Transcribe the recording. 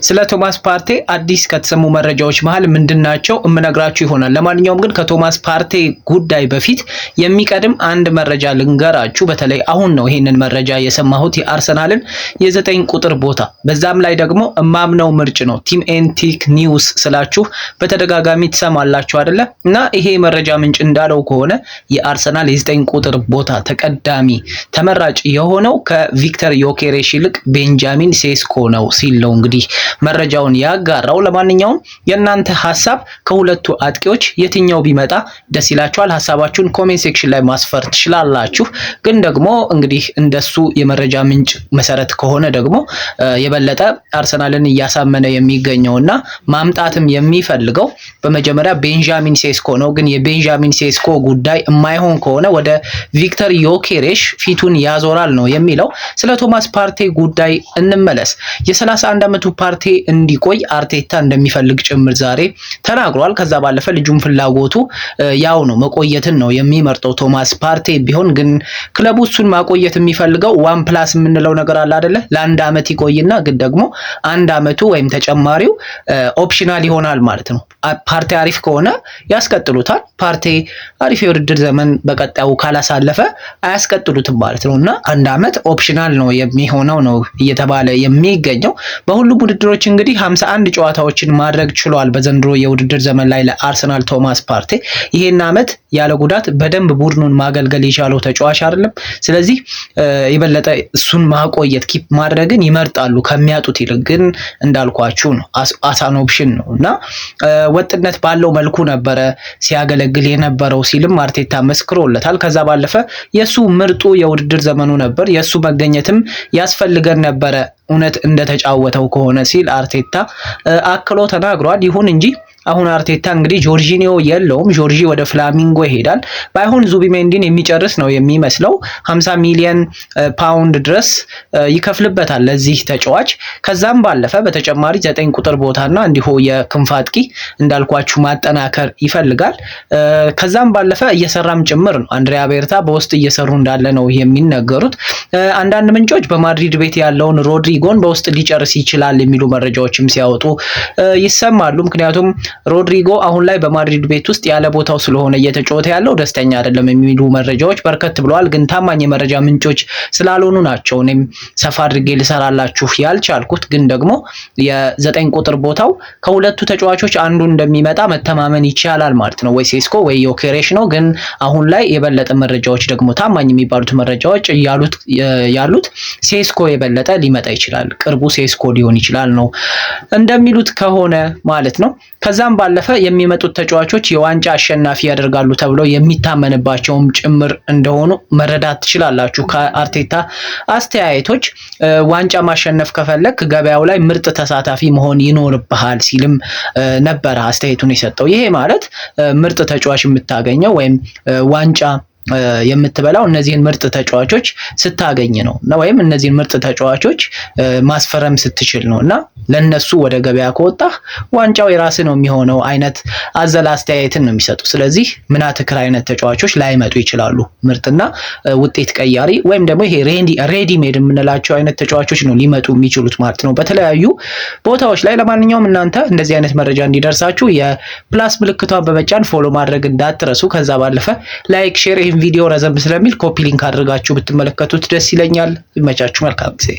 ስለ ቶማስ ፓርቴ አዲስ ከተሰሙ መረጃዎች መሃል ምንድናቸው እምነግራችሁ ይሆናል። ለማንኛውም ግን ከቶማስ ፓርቴ ጉዳይ በፊት የሚቀድም አንድ መረጃ ልንገራችሁ። በተለይ አሁን ነው ይሄንን መረጃ የሰማሁት የአርሰናልን የ9 ቁጥር ቦታ። በዛም ላይ ደግሞ እማምነው ምርጭ ነው ቲም ኤንቲክ ኒውስ ስላችሁ በተደጋጋሚ ትሰማላችሁ አይደለ? እና ይሄ መረጃ ምንጭ እንዳለው ከሆነ የአርሰናል የ9 ቁጥር ቦታ ተቀዳሚ ተመራጭ የሆነው ከቪክተር ዮኬሬሽ ይልቅ ቤንጃሚን ሴስኮ ነው ሲል ነው እንግዲህ መረጃውን ያጋራው። ለማንኛውም የእናንተ ሐሳብ ከሁለቱ አጥቂዎች የትኛው ቢመጣ ደስ ይላችኋል? ሐሳባችሁን ኮሜንት ሴክሽን ላይ ማስፈር ትችላላችሁ። ግን ደግሞ እንግዲህ እንደሱ የመረጃ ምንጭ መሰረት ከሆነ ደግሞ የበለጠ አርሰናልን እያሳመነ የሚገኘውና ማምጣትም የሚፈልገው በመጀመሪያ ቤንጃሚን ሴስኮ ነው። ግን የቤንጃሚን ሴስኮ ጉዳይ የማይሆን ከሆነ ወደ ቪክተር ዮኬሬሽ ፊቱን ያዞራል ነው የሚለው። ስለ ቶማስ ፓርቴ ጉዳይ እንመለስ። የ31 ዓመቱ ፓርቴ እንዲቆይ አርቴታ እንደሚፈልግ ጭምር ዛሬ ተናግሯል። ከዛ ባለፈ ልጁም ፍላጎቱ ያው ነው መቆየትን ነው የሚመርጠው ቶማስ ፓርቴ ቢሆን። ግን ክለቡ እሱን ማቆየት የሚፈልገው ዋን ፕላስ የምንለው ነገር አለ አይደለ? ለአንድ አመት ይቆይና ግን ደግሞ አንድ አመቱ ወይም ተጨማሪው ኦፕሽናል ይሆናል ማለት ነው። ፓርቴ አሪፍ ከሆነ ያስቀጥሉታል። ፓርቴ አሪፍ የውድድር ዘመን በቀጣዩ ካላሳለፈ አያስቀጥሉትም ማለት ነው እና አንድ አመት ኦፕሽናል ነው የሚሆነው ነው እየተባለ የሚገኘው። በሁሉም ውድድሮች እንግዲህ 51 ጨዋታዎችን ማድረግ ችሏል በዘንድሮ የውድድር ዘመን ላይ ለአርሰናል ቶማስ ፓርቴ። ይሄን አመት ያለ ጉዳት በደንብ ቡድኑን ማገልገል የቻለው ተጫዋች አይደለም። ስለዚህ የበለጠ እሱን ማቆየት ኪፕ ማድረግን ይመርጣሉ ከሚያጡት ይልቅ። ግን እንዳልኳችሁ ነው አሳን ኦፕሽን ነው እና ወጥነት ባለው መልኩ ነበረ ሲያገለግል የነበረው ሲልም አርቴታ መስክሮለታል። ከዛ ባለፈ የሱ ምርጡ የውድድር ዘመኑ ነበር፣ የሱ መገኘትም ያስፈልገን ነበረ እውነት እንደተጫወተው ከሆነ ሲል አርቴታ አክሎ ተናግሯል። ይሁን እንጂ አሁን አርቴታ እንግዲህ ጆርጂኒዮ የለውም። ጆርጂ ወደ ፍላሚንጎ ይሄዳል። ባይሆን ዙቢሜንዲን የሚጨርስ ነው የሚመስለው። 50 ሚሊዮን ፓውንድ ድረስ ይከፍልበታል ለዚህ ተጫዋች። ከዛም ባለፈ በተጨማሪ 9 ቁጥር ቦታና እንዲሁ የክንፍ አጥቂ እንዳልኳችሁ ማጠናከር ይፈልጋል። ከዛም ባለፈ እየሰራም ጭምር ነው። አንድሪያ ቤርታ በውስጥ እየሰሩ እንዳለ ነው የሚነገሩት። አንዳንድ ምንጮች በማድሪድ ቤት ያለውን ሮድሪጎን በውስጥ ሊጨርስ ይችላል የሚሉ መረጃዎችም ሲያወጡ ይሰማሉ። ምክንያቱም ሮድሪጎ አሁን ላይ በማድሪድ ቤት ውስጥ ያለ ቦታው ስለሆነ እየተጫወተ ያለው ደስተኛ አይደለም የሚሉ መረጃዎች በርከት ብለዋል። ግን ታማኝ የመረጃ ምንጮች ስላልሆኑ ናቸው እኔም ሰፋ አድርጌ ልሰራላችሁ ያልቻልኩት። ግን ደግሞ የ9 ቁጥር ቦታው ከሁለቱ ተጫዋቾች አንዱ እንደሚመጣ መተማመን ይቻላል ማለት ነው። ወይ ሴስኮ ወይ ዮኬሬሽ ነው። ግን አሁን ላይ የበለጠ መረጃዎች ደግሞ ታማኝ የሚባሉት መረጃዎች ያሉት ሴስኮ የበለጠ ሊመጣ ይችላል፣ ቅርቡ ሴስኮ ሊሆን ይችላል ነው እንደሚሉት ከሆነ ማለት ነው። ከዛም ባለፈ የሚመጡት ተጫዋቾች የዋንጫ አሸናፊ ያደርጋሉ ተብለው የሚታመንባቸውም ጭምር እንደሆኑ መረዳት ትችላላችሁ ከአርቴታ አስተያየቶች። ዋንጫ ማሸነፍ ከፈለክ ገበያው ላይ ምርጥ ተሳታፊ መሆን ይኖርብሃል ሲልም ነበረ አስተያየቱን የሰጠው። ይሄ ማለት ምርጥ ተጫዋች የምታገኘው ወይም ዋንጫ የምትበላው እነዚህን ምርጥ ተጫዋቾች ስታገኝ ነው እና ወይም እነዚህን ምርጥ ተጫዋቾች ማስፈረም ስትችል ነው እና ለነሱ ወደ ገበያ ከወጣህ ዋንጫው የራስ ነው የሚሆነው አይነት አዘል አስተያየትን ነው የሚሰጡ። ስለዚህ ምናትክር አይነት ተጫዋቾች ላይመጡ ይችላሉ። ምርጥና ውጤት ቀያሪ ወይም ደግሞ ይሄ ሬዲ ሜድ የምንላቸው አይነት ተጫዋቾች ነው ሊመጡ የሚችሉት ማለት ነው በተለያዩ ቦታዎች ላይ። ለማንኛውም እናንተ እንደዚህ አይነት መረጃ እንዲደርሳችሁ የፕላስ ምልክቷን በመጫን ፎሎ ማድረግ እንዳትረሱ። ከዛ ባለፈ ላይክ፣ ሼር ቪዲዮ ረዘም ስለሚል ኮፒ ሊንክ አድርጋችሁ ብትመለከቱት ደስ ይለኛል። ይመቻችሁ። መልካም ጊዜ